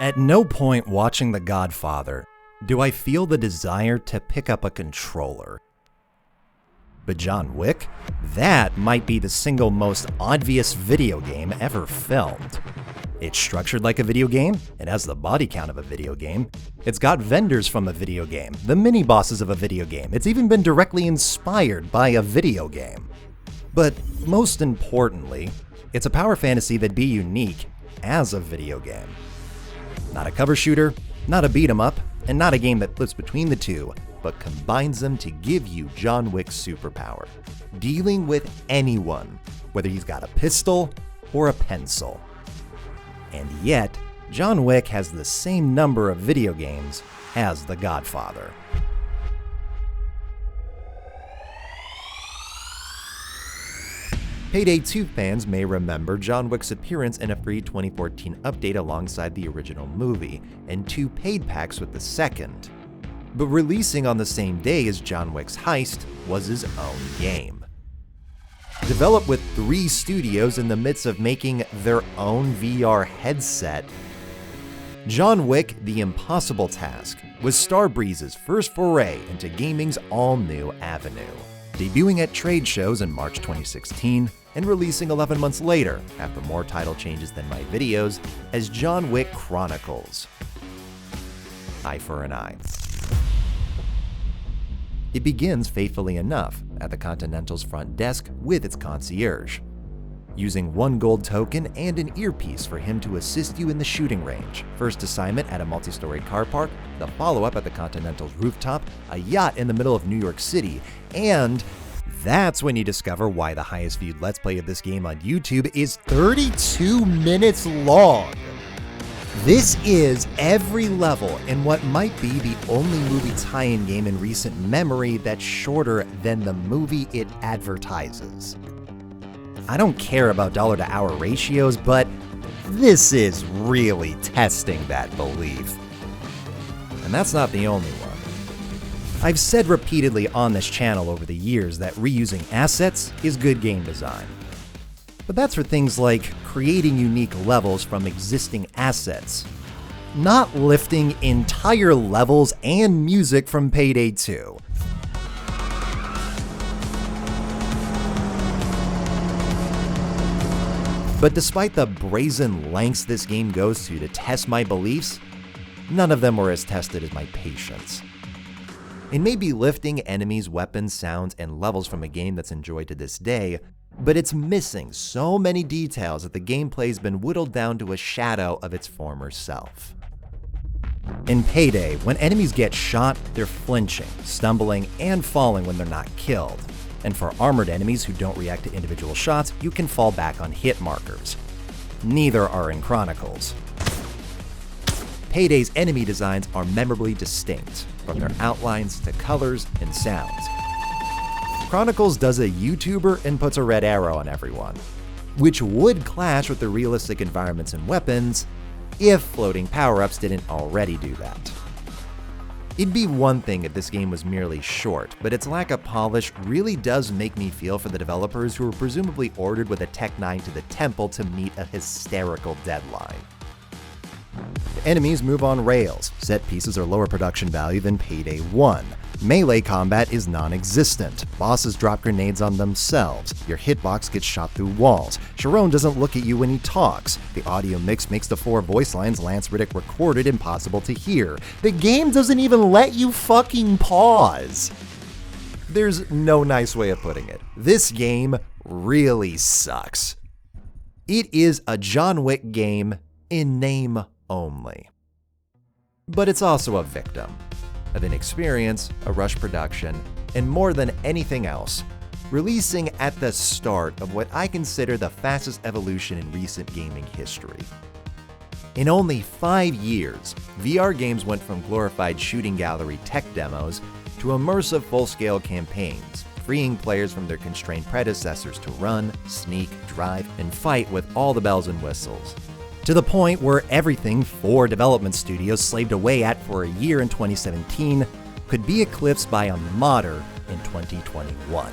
At no point watching The Godfather do I feel the desire to pick up a controller. But John Wick? That might be the single most obvious video game ever filmed. It's structured like a video game, it has the body count of a video game, it's got vendors from a video game, the mini-bosses of a video game, it's even been directly inspired by a video game. But most importantly, it's a power fantasy that'd be unique as a video game. Not a cover shooter, not a beat 'em up, and not a game that flips between the two, but combines them to give you John Wick's superpower, dealing with anyone, whether he's got a pistol or a pencil. And yet, John Wick has the same number of video games as The Godfather. Payday 2 fans may remember John Wick's appearance in a free 2014 update alongside the original movie, and 2 paid packs with the second. But releasing on the same day as John Wick's Heist was his own game. Developed with 3 studios in the midst of making their own VR headset, John Wick: The Impossible Task was Starbreeze's first foray into gaming's all-new avenue, debuting at trade shows in March 2016 and releasing 11 months later, after more title changes than my videos, as John Wick Chronicles. Eye for an eye. It begins faithfully enough at the Continental's front desk with its concierge, using 1 gold token and an earpiece for him to assist you in the shooting range. First assignment at a multi-story car park, the follow-up at the Continental's rooftop, a yacht in the middle of New York City, and that's when you discover why the highest viewed Let's Play of this game on YouTube is 32 minutes long. This is every level in what might be the only movie tie-in game in recent memory that's shorter than the movie it advertises. I don't care about dollar-to-hour ratios, but this is really testing that belief. And that's not the only one. I've said repeatedly on this channel over the years that reusing assets is good game design. But that's for things like creating unique levels from existing assets, not lifting entire levels and music from Payday 2. But despite the brazen lengths this game goes to test my beliefs, none of them were as tested as my patience. It may be lifting enemies, weapons, sounds, and levels from a game that's enjoyed to this day, but it's missing so many details that the gameplay's been whittled down to a shadow of its former self. In Payday, when enemies get shot, they're flinching, stumbling, and falling when they're not killed. And for armored enemies who don't react to individual shots, you can fall back on hit markers. Neither are in Chronicles. Payday's enemy designs are memorably distinct, from their outlines to colors and sounds. Chronicles does a YouTuber and puts a red arrow on everyone, which would clash with the realistic environments and weapons if floating power-ups didn't already do that. It'd be one thing if this game was merely short, but its lack of polish really does make me feel for the developers who were presumably ordered with a Tech 9 to the temple to meet a hysterical deadline. The enemies move on rails, set pieces are lower production value than Payday 1, melee combat is non-existent, bosses drop grenades on themselves, your hitbox gets shot through walls, Sharon doesn't look at you when he talks, the audio mix makes the 4 voice lines Lance Riddick recorded impossible to hear, the game doesn't even let you fucking pause. There's no nice way of putting it. This game really sucks. It is a John Wick game in name only. But it's also a victim of inexperience, a rush production, and more than anything else, releasing at the start of what I consider the fastest evolution in recent gaming history. In only 5 years, VR games went from glorified shooting gallery tech demos to immersive full-scale campaigns, freeing players from their constrained predecessors to run, sneak, drive, and fight with all the bells and whistles. To the point where everything 4 development studios slaved away at for a year in 2017 could be eclipsed by a modder in 2021.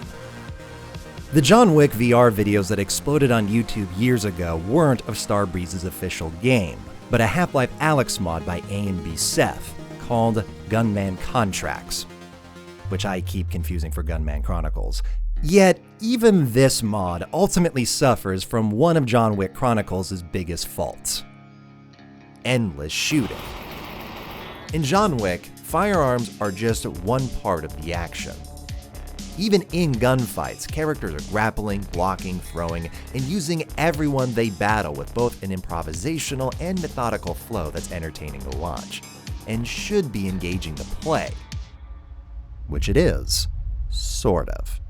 The John Wick VR videos that exploded on YouTube years ago weren't of Starbreeze's official game. but a Half-Life Alyx mod by A&B Seth called Gunman Contracts, which I keep confusing for Gunman Chronicles. Yet, even this mod ultimately suffers from one of John Wick Chronicles' biggest faults: endless shooting. In John Wick, firearms are just one part of the action. Even in gunfights, characters are grappling, blocking, throwing, and using everyone they battle with both an improvisational and methodical flow that's entertaining to watch, and should be engaging the play. Which it is, sort of.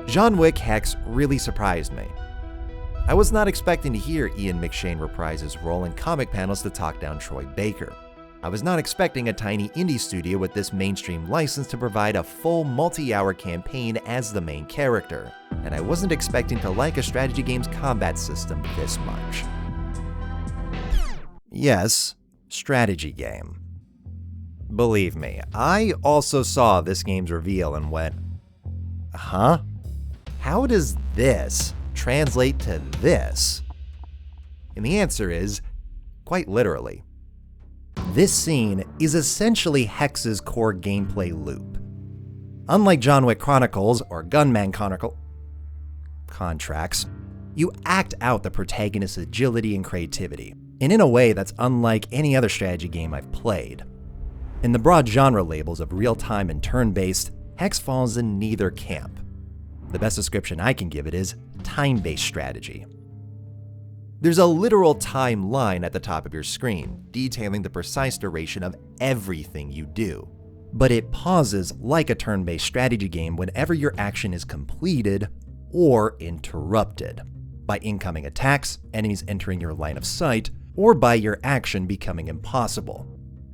John Wick Hex really surprised me. I was not expecting to hear Ian McShane reprise his role in comic panels to talk down Troy Baker. I was not expecting a tiny indie studio with this mainstream license to provide a full multi-hour campaign as the main character, and I wasn't expecting to like a strategy game's combat system this much. Yes, strategy game. Believe me, I also saw this game's reveal and went, huh? How does this translate to this? And the answer is, quite literally. This scene is essentially Hex's core gameplay loop. Unlike John Wick Chronicles or Gunman Contracts, you act out the protagonist's agility and creativity, and in a way that's unlike any other strategy game I've played. In the broad genre labels of real-time and turn-based, Hex falls in neither camp. The best description I can give it is time-based strategy. There's a literal timeline at the top of your screen, detailing the precise duration of everything you do. But it pauses like a turn-based strategy game whenever your action is completed or interrupted, by incoming attacks, enemies entering your line of sight, or by your action becoming impossible,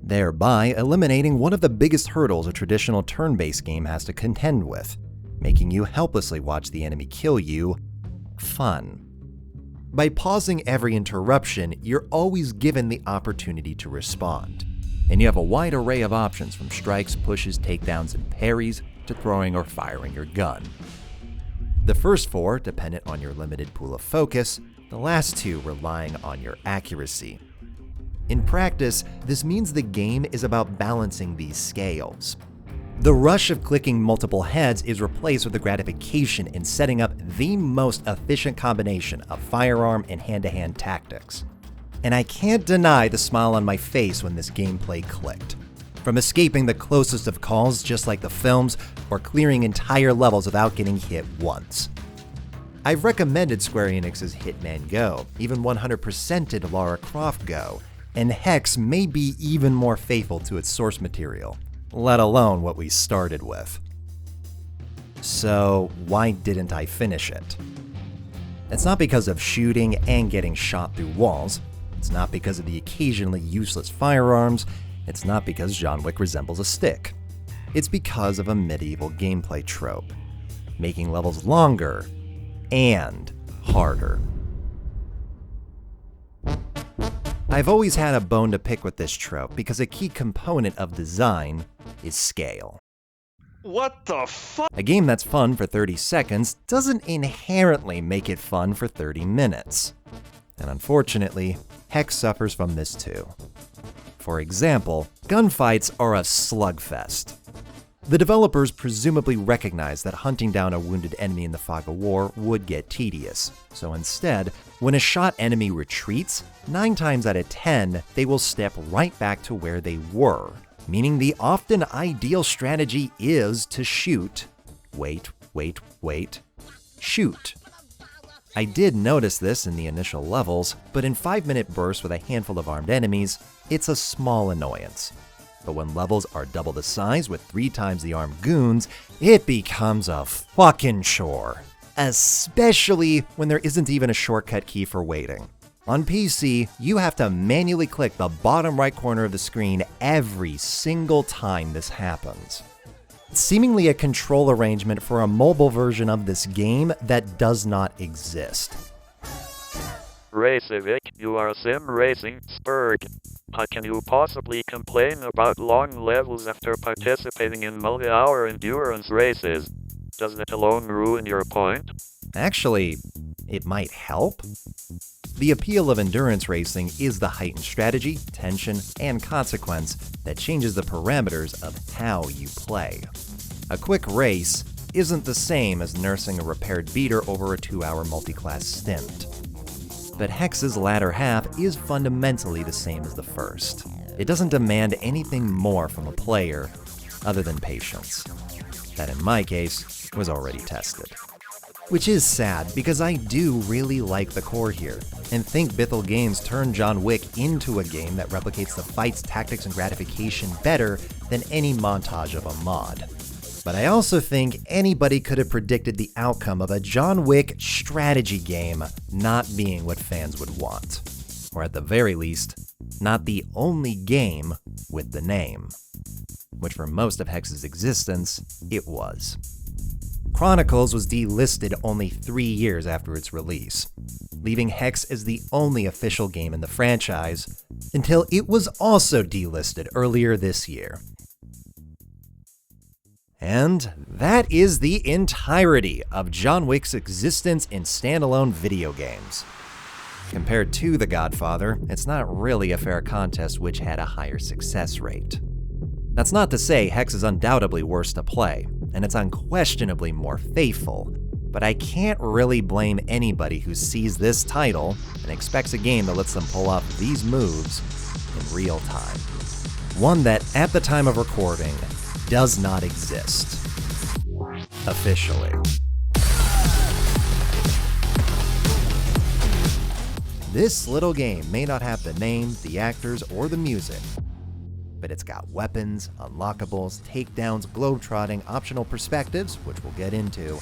thereby eliminating one of the biggest hurdles a traditional turn-based game has to contend with, making you helplessly watch the enemy kill you fun. By pausing every interruption, you're always given the opportunity to respond, and you have a wide array of options from strikes, pushes, takedowns, and parries to throwing or firing your gun. The first four dependent on your limited pool of focus, the last two relying on your accuracy. In practice, this means the game is about balancing these scales. The rush of clicking multiple heads is replaced with the gratification in setting up the most efficient combination of firearm and hand-to-hand tactics. And I can't deny the smile on my face when this gameplay clicked. From escaping the closest of calls just like the films, or clearing entire levels without getting hit once. I've recommended Square Enix's Hitman Go, even 100%ed Lara Croft Go, and Hex may be even more faithful to its source material, let alone what we started with. So why didn't I finish it? It's not because of shooting and getting shot through walls. It's not because of the occasionally useless firearms. It's not because John Wick resembles a stick. It's because of a medieval gameplay trope, making levels longer and harder. I've always had a bone to pick with this trope because a key component of design is scale. What the fuck? A game that's fun for 30 seconds doesn't inherently make it fun for 30 minutes. And unfortunately, Hex suffers from this too. For example, gunfights are a slugfest. The developers presumably recognized that hunting down a wounded enemy in the fog of war would get tedious, so instead, when a shot enemy retreats, 9 times out of 10, they will step right back to where they were, meaning the often ideal strategy is to shoot, wait, shoot. I did notice this in the initial levels, but in 5-minute bursts with a handful of armed enemies, it's a small annoyance. But when levels are double the size with 3 times the armed goons, it becomes a fucking chore. Especially when there isn't even a shortcut key for waiting. On PC, you have to manually click the bottom right corner of the screen every single time this happens. It's seemingly a control arrangement for a mobile version of this game that does not exist. Raycevick, you are a sim racing spurg. How can you possibly complain about long levels after participating in multi-hour endurance races? Does that alone ruin your point? Actually, it might help. The appeal of endurance racing is the heightened strategy, tension, and consequence that changes the parameters of how you play. A quick race isn't the same as nursing a repaired beater over a 2-hour multi-class stint. But Hex's latter half is fundamentally the same as the first. It doesn't demand anything more from a player other than patience. That, in my case, was already tested. Which is sad, because I do really like the core here, and think Bithell Games turned John Wick into a game that replicates the fights, tactics, and gratification better than any montage of a mod. But I also think anybody could have predicted the outcome of a John Wick strategy game not being what fans would want. Or at the very least, not the only game with the name. Which for most of Hex's existence, it was. Chronicles was delisted only 3 years after its release, leaving Hex as the only official game in the franchise, until it was also delisted earlier this year. And that is the entirety of John Wick's existence in standalone video games. Compared to The Godfather, it's not really a fair contest which had a higher success rate. That's not to say Hex is undoubtedly worse to play, and it's unquestionably more faithful, but I can't really blame anybody who sees this title and expects a game that lets them pull off these moves in real time. One that, at the time of recording, does not exist. Officially. This little game may not have the name, the actors, or the music, but it's got weapons, unlockables, takedowns, globetrotting, optional perspectives, which we'll get into,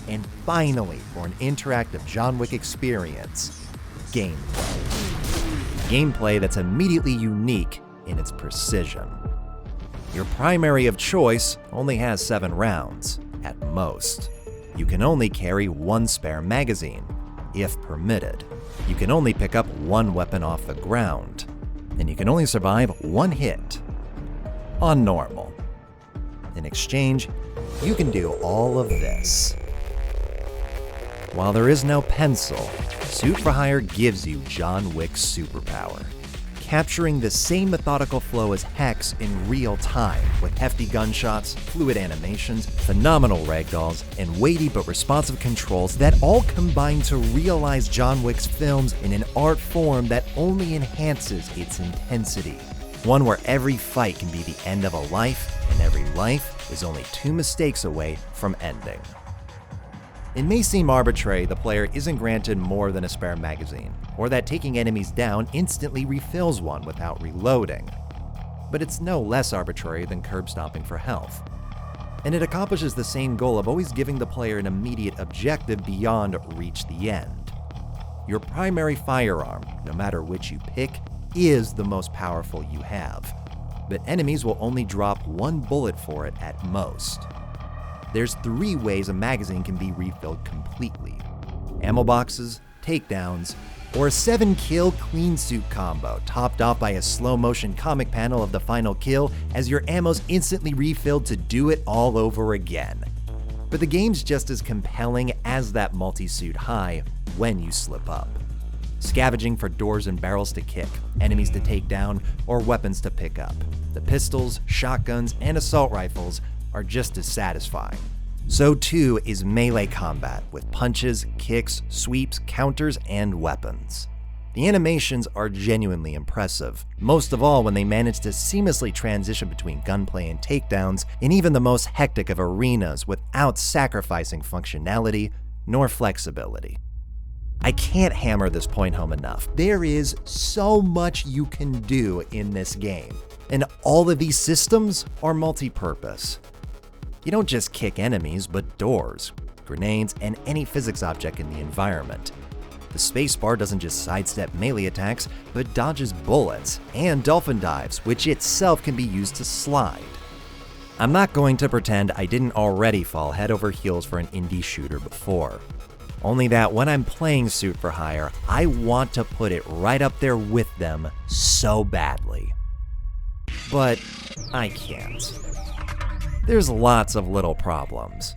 and finally, for an interactive John Wick experience, gameplay. Gameplay that's immediately unique in its precision. Your primary of choice only has 7 rounds, at most. You can only carry 1 spare magazine, if permitted. You can only pick up 1 weapon off the ground, and you can only survive 1 hit on normal. In exchange, you can do all of this. While there is no pencil, Suit for Hire gives you John Wick's superpower, capturing the same methodical flow as Hex in real time, with hefty gunshots, fluid animations, phenomenal ragdolls, and weighty but responsive controls that all combine to realize John Wick's films in an art form that only enhances its intensity. One where every fight can be the end of a life, and every life is only 2 mistakes away from ending. It may seem arbitrary the player isn't granted more than a spare magazine, or that taking enemies down instantly refills one without reloading. But it's no less arbitrary than curb stomping for health. And it accomplishes the same goal of always giving the player an immediate objective beyond reach the end. Your primary firearm, no matter which you pick, is the most powerful you have, but enemies will only drop 1 bullet for it at most. There's 3 ways a magazine can be refilled completely: ammo boxes, takedowns, or a 7-kill clean suit combo, topped off by a slow-motion comic panel of the final kill as your ammo's instantly refilled to do it all over again. But the game's just as compelling as that multi-suit high when you slip up. Scavenging for doors and barrels to kick, enemies to take down, or weapons to pick up. The pistols, shotguns, and assault rifles are just as satisfying. So too is melee combat, with punches, kicks, sweeps, counters, and weapons. The animations are genuinely impressive, most of all when they manage to seamlessly transition between gunplay and takedowns in even the most hectic of arenas without sacrificing functionality nor flexibility. I can't hammer this point home enough. There is so much you can do in this game, and all of these systems are multi-purpose. You don't just kick enemies, but doors, grenades, and any physics object in the environment. The spacebar doesn't just sidestep melee attacks, but dodges bullets and dolphin dives, which itself can be used to slide. I'm not going to pretend I didn't already fall head over heels for an indie shooter before. Only that when I'm playing Suit for Hire, I want to put it right up there with them so badly. But I can't. There's lots of little problems.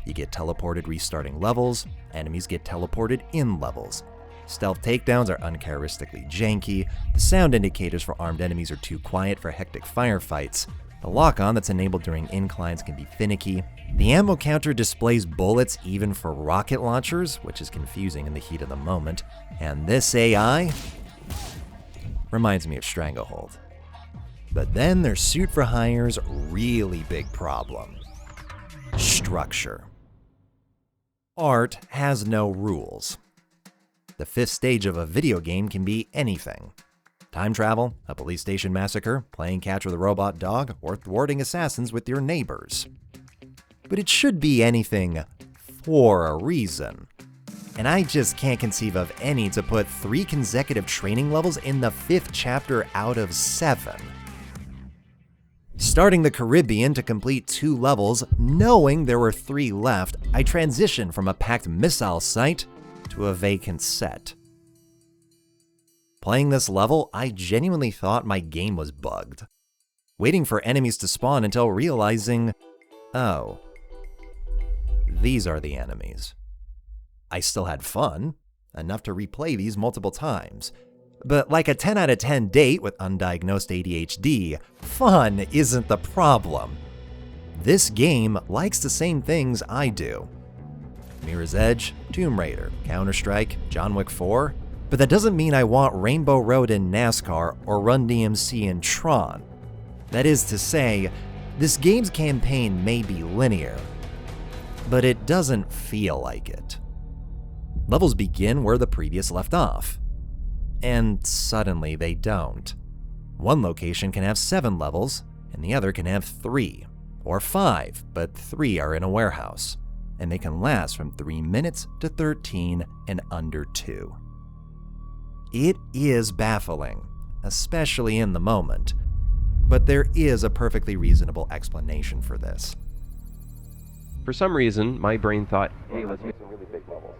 You get teleported restarting levels, enemies get teleported in levels. Stealth takedowns are uncharacteristically janky, the sound indicators for armed enemies are too quiet for hectic firefights, the lock-on that's enabled during inclines can be finicky, the ammo counter displays bullets even for rocket launchers, which is confusing in the heat of the moment, and this AI reminds me of Stranglehold. But then there's Suit for Hire's really big problem: structure. Art has no rules. The fifth stage of a video game can be anything. Time travel, a police station massacre, playing catch with a robot dog, or thwarting assassins with your neighbors. But it should be anything for a reason. And I just can't conceive of any to put 3 consecutive training levels in the 5th chapter out of 7. Starting the Caribbean to complete 2 levels, knowing there were 3 left, I transitioned from a packed missile site to a vacant set. Playing this level, I genuinely thought my game was bugged. Waiting for enemies to spawn until realizing, oh, these are the enemies. I still had fun, enough to replay these multiple times. But like a 10 out of 10 date with undiagnosed ADHD, fun isn't the problem. This game likes the same things I do. Mirror's Edge, Tomb Raider, Counter-Strike, John Wick 4, but that doesn't mean I want Rainbow Road in NASCAR or Run DMC in Tron. That is to say, this game's campaign may be linear, but it doesn't feel like it. Levels begin where the previous left off, and suddenly they don't. One location can have 7 levels, and the other can have 3, or 5, but 3 are in a warehouse, and they can last from 3 minutes to 13 and under 2. It is baffling, especially in the moment, but there is a perfectly reasonable explanation for this. For some reason, my brain thought, hey, let's make some really big levels.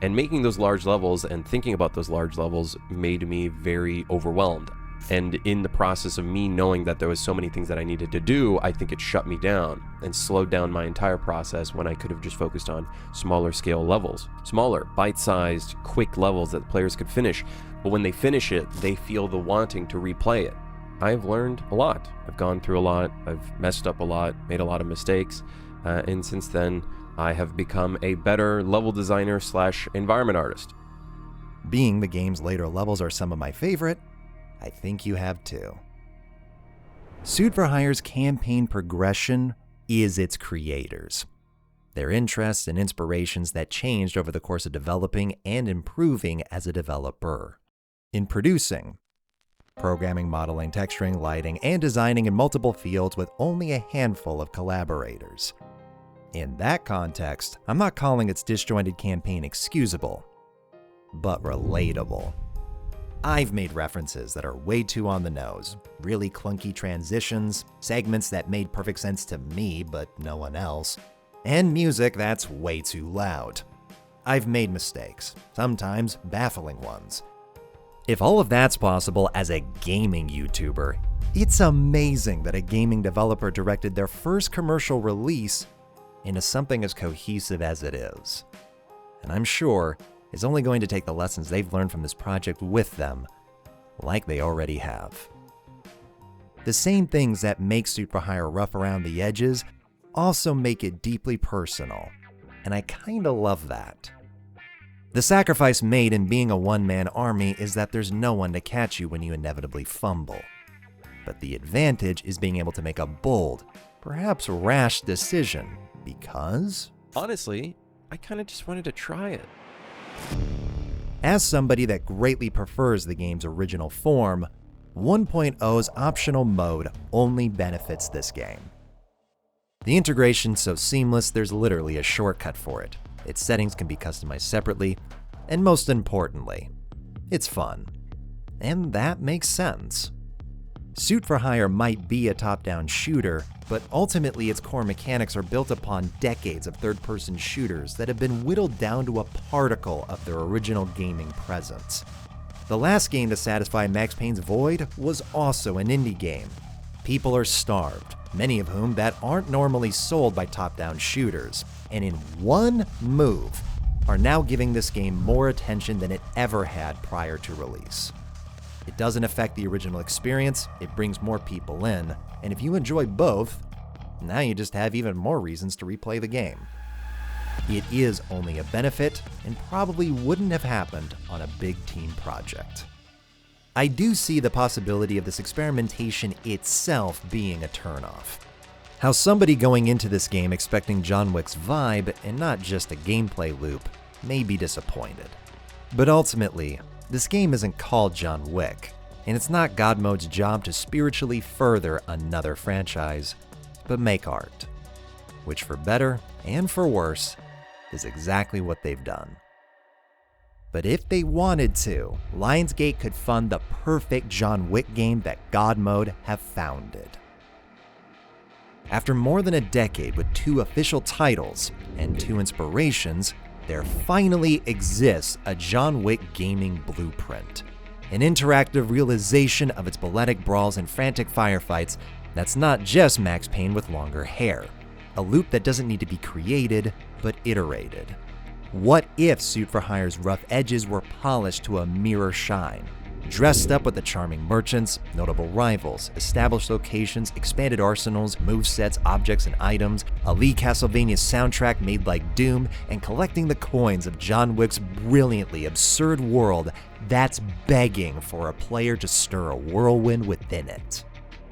And making those large levels and thinking about those large levels made me very overwhelmed. And in the process of me knowing that there was so many things that I needed to do, I think it shut me down and slowed down my entire process when I could have just focused on smaller scale levels. Smaller, bite-sized, quick levels that the players could finish. But when they finish it, they feel the wanting to replay it. I've learned a lot. I've gone through a lot. I've messed up a lot, made a lot of mistakes. And since then, I have become a better level designer / environment artist. Being the game's later levels are some of my favorite, I think you have too. Suit for Hire's campaign progression is its creators. Their interests and inspirations that changed over the course of developing and improving as a developer. In producing, programming, modeling, texturing, lighting, and designing in multiple fields with only a handful of collaborators. In that context, I'm not calling its disjointed campaign excusable, but relatable. I've made references that are way too on the nose, really clunky transitions, segments that made perfect sense to me but no one else, and music that's way too loud. I've made mistakes, sometimes baffling ones. If all of that's possible as a gaming YouTuber, it's amazing that a gaming developer directed their first commercial release into something as cohesive as it is. And I'm sure it's only going to take the lessons they've learned from this project with them, like they already have. The same things that make Suit for Hire rough around the edges also make it deeply personal, and I kinda love that. The sacrifice made in being a one-man army is that there's no one to catch you when you inevitably fumble. But the advantage is being able to make a bold, perhaps rash decision, because... honestly, I kinda just wanted to try it. As somebody that greatly prefers the game's original form, 1.0's optional mode only benefits this game. The integration's so seamless, there's literally a shortcut for it. Its settings can be customized separately, and most importantly, it's fun. And that makes sense. Suit for Hire might be a top-down shooter, but ultimately its core mechanics are built upon decades of third-person shooters that have been whittled down to a particle of their original gaming presence. The last game to satisfy Max Payne's void was also an indie game. People are starved, many of whom that aren't normally sold by top-down shooters, and in one move are now giving this game more attention than it ever had prior to release. It doesn't affect the original experience, it brings more people in, and if you enjoy both, now you just have even more reasons to replay the game. It is only a benefit, and probably wouldn't have happened on a big team project. I do see the possibility of this experimentation itself being a turnoff. How somebody going into this game expecting John Wick's vibe and not just a gameplay loop may be disappointed. But ultimately, this game isn't called John Wick, and it's not God Mode's job to spiritually further another franchise, but make art. Which for better and for worse, is exactly what they've done. But if they wanted to, Lionsgate could fund the perfect John Wick game that God Mode have founded. After more than a decade with 2 official titles and 2 inspirations, there finally exists a John Wick gaming blueprint. An interactive realization of its balletic brawls and frantic firefights that's not just Max Payne with longer hair. A loop that doesn't need to be created, but iterated. What if Suit for Hire's rough edges were polished to a mirror shine? Dressed up with the charming merchants, notable rivals, established locations, expanded arsenals, movesets, objects, and items, a Lee Castlevania soundtrack made like Doom, and collecting the coins of John Wick's brilliantly absurd world that's begging for a player to stir a whirlwind within it.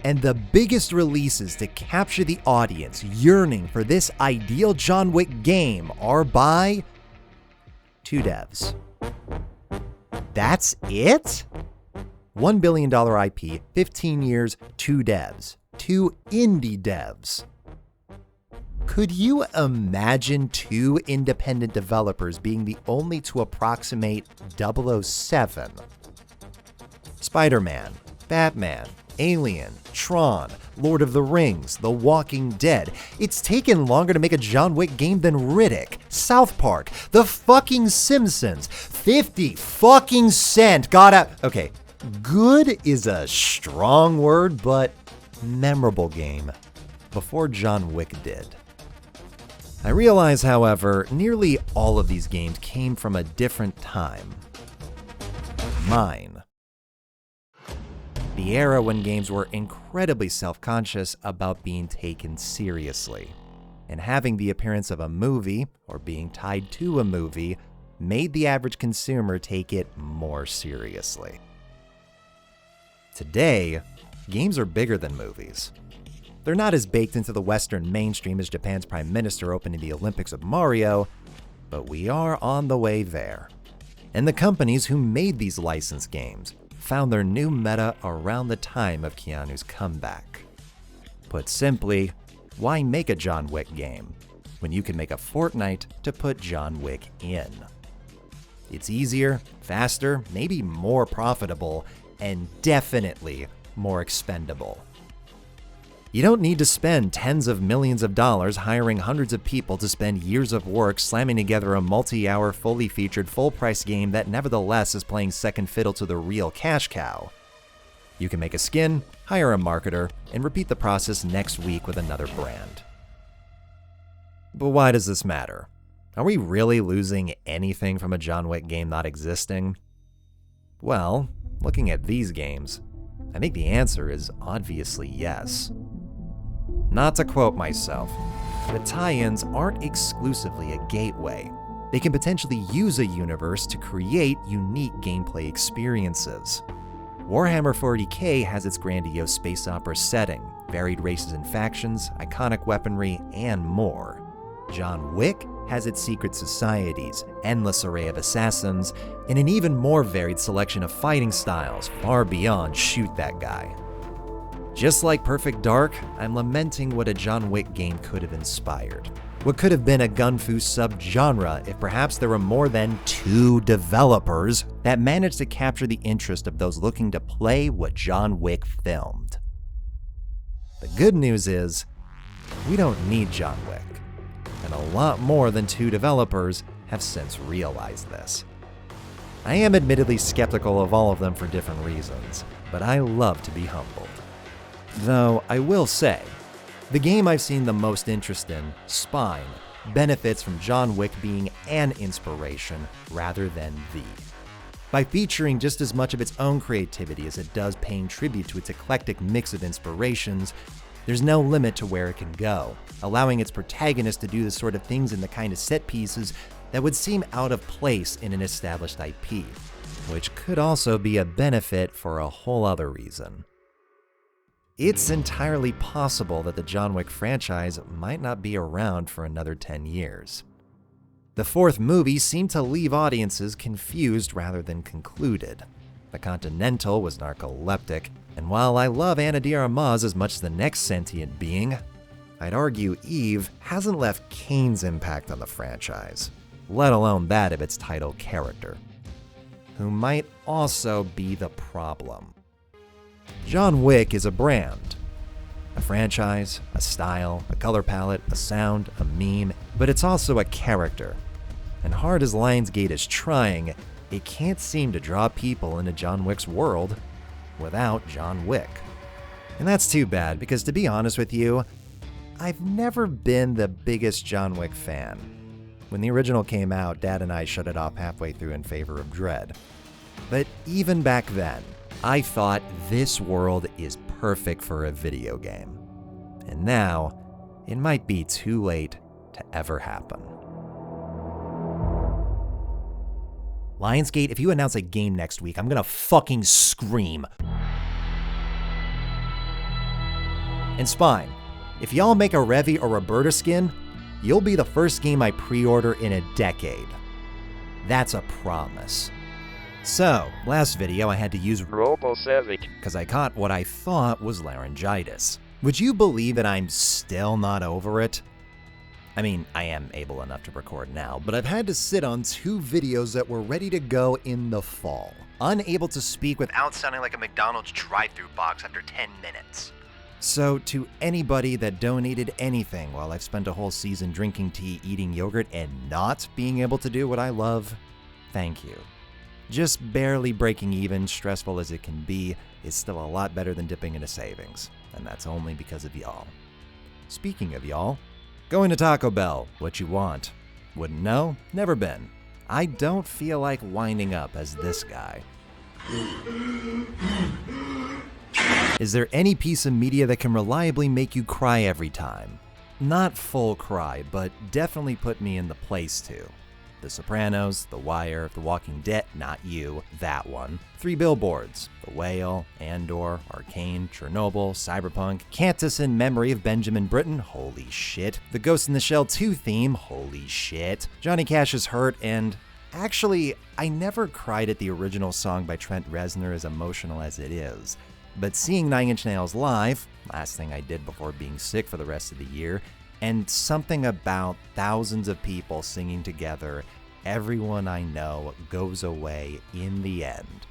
And the biggest releases to capture the audience yearning for this ideal John Wick game are by 2 devs. That's it? $1 billion IP, 15 years, 2 devs. 2 indie devs. Could you imagine 2 independent developers being the only to approximate 007? Spider-Man, Batman, Alien, Tron, Lord of the Rings, The Walking Dead. It's taken longer to make a John Wick game than Riddick, South Park, The fucking Simpsons, 50 fucking Cent got out. Okay, good is a strong word, but memorable game before John Wick did. I realize, however, nearly all of these games came from a different time. Mine. The era when games were incredibly self-conscious about being taken seriously, and having the appearance of a movie, or being tied to a movie, made the average consumer take it more seriously. Today, games are bigger than movies. They're not as baked into the Western mainstream as Japan's Prime Minister opening the Olympics of Mario, but we are on the way there. And the companies who made these licensed games found their new meta around the time of Keanu's comeback. Put simply, why make a John Wick game when you can make a Fortnite to put John Wick in? It's easier, faster, maybe more profitable, and definitely more expendable. You don't need to spend tens of millions of dollars hiring hundreds of people to spend years of work slamming together a multi-hour, fully featured, full-price game that nevertheless is playing second fiddle to the real cash cow. You can make a skin, hire a marketer, and repeat the process next week with another brand. But why does this matter? Are we really losing anything from a John Wick game not existing? Well, looking at these games, I think the answer is obviously yes. Not to quote myself, but tie-ins aren't exclusively a gateway. They can potentially use a universe to create unique gameplay experiences. Warhammer 40k has its grandiose space opera setting, varied races and factions, iconic weaponry, and more. John Wick has its secret societies, endless array of assassins, and an even more varied selection of fighting styles, far beyond shoot that guy. Just like Perfect Dark, I'm lamenting what a John Wick game could have inspired. What could have been a gunfu subgenre if perhaps there were more than 2 developers that managed to capture the interest of those looking to play what John Wick filmed. The good news is, we don't need John Wick. And a lot more than 2 developers have since realized this. I am admittedly skeptical of all of them for different reasons, but I love to be humbled. Though I will say, The game I've seen the most interest in, Spine, benefits from John Wick being an inspiration rather than the. By featuring just as much of its own creativity as it does paying tribute to its eclectic mix of inspirations, there's no limit to where it can go, allowing its protagonist to do the sort of things in the kind of set pieces that would seem out of place in an established IP, which could also be a benefit for a whole other reason. It's entirely possible that the John Wick franchise might not be around for another 10 years. The fourth movie seemed to leave audiences confused rather than concluded. The Continental was narcoleptic, and while I love Ana de Armas as much as the next sentient being, I'd argue Eve hasn't left Kane's impact on the franchise, let alone that of its title character, who might also be the problem. John Wick is a brand, a franchise, a style, a color palette, a sound, a meme, but it's also a character. And hard as Lionsgate is trying, it can't seem to draw people into John Wick's world without John Wick. And that's too bad, because to be honest with you, I've never been the biggest John Wick fan. When the original came out, Dad and I shut it off halfway through in favor of Dread. But even back then, I thought this world is perfect for a video game. And now, it might be too late to ever happen. Lionsgate, if you announce a game next week, I'm gonna fucking scream. And Spine, if y'all make a Revy or Roberta skin, you'll be the first game I pre-order in a decade. That's a promise. So, last video I had to use Raycevick because I caught what I thought was laryngitis. Would you believe that I'm still not over it? I mean, I am able enough to record now, but I've had to sit on 2 videos that were ready to go in the fall, unable to speak without sounding like a McDonald's drive-thru box after 10 minutes. So to anybody that donated anything while I've spent a whole season drinking tea, eating yogurt, and not being able to do what I love, thank you. Just barely breaking even, stressful as it can be, is still a lot better than dipping into savings, and that's only because of y'all. Speaking of y'all, going to Taco Bell, what you want? Wouldn't know? Never been. I don't feel like winding up as this guy. Is there any piece of media that can reliably make you cry every time? Not full cry, but definitely put me in the place to. The Sopranos, The Wire, The Walking Dead, not you, that one. 3 Billboards, The Whale, Andor, Arcane, Chernobyl, Cyberpunk, Cantus in Memory of Benjamin Britten, holy shit. The Ghost in the Shell 2 theme, holy shit. Johnny Cash's Hurt, and actually, I never cried at the original song by Trent Reznor, as emotional as it is. But seeing 9 Inch Nails live, last thing I did before being sick for the rest of the year, and something about thousands of people singing together, everyone I know goes away in the end,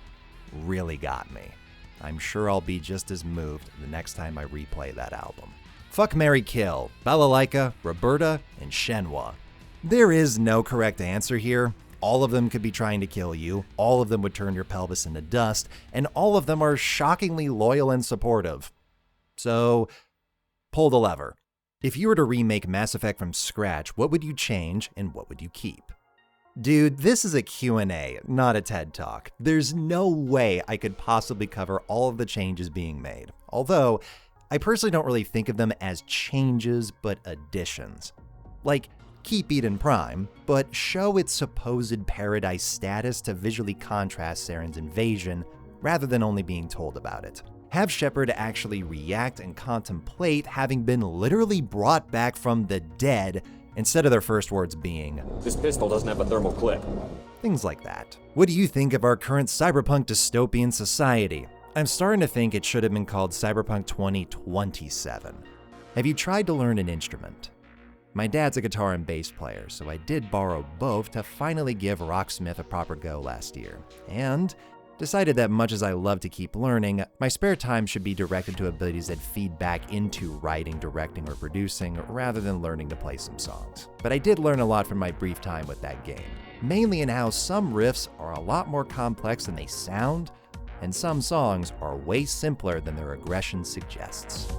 really got me. I'm sure I'll be just as moved the next time I replay that album. Fuck, marry, kill, Balalaika, Roberta, and Shenhua. There is no correct answer here. All of them could be trying to kill you, all of them would turn your pelvis into dust, and all of them are shockingly loyal and supportive. So, pull the lever. If you were to remake Mass Effect from scratch, what would you change and what would you keep? Dude, this is a Q&A, not a TED Talk. There's no way I could possibly cover all of the changes being made. Although, I personally don't really think of them as changes, but additions. Like, keep Eden Prime, but show its supposed paradise status to visually contrast Saren's invasion, rather than only being told about it. Have Shepard actually react and contemplate having been literally brought back from the dead, instead of their first words being, "This pistol doesn't have a thermal clip." Things like that. What do you think of our current cyberpunk dystopian society? I'm starting to think it should have been called Cyberpunk 2027. Have you tried to learn an instrument? My dad's a guitar and bass player, so I did borrow both to finally give Rocksmith a proper go last year. And decided that much as I love to keep learning, my spare time should be directed to abilities that feed back into writing, directing, or producing, rather than learning to play some songs. But I did learn a lot from my brief time with that game, mainly in how some riffs are a lot more complex than they sound, and some songs are way simpler than their aggression suggests.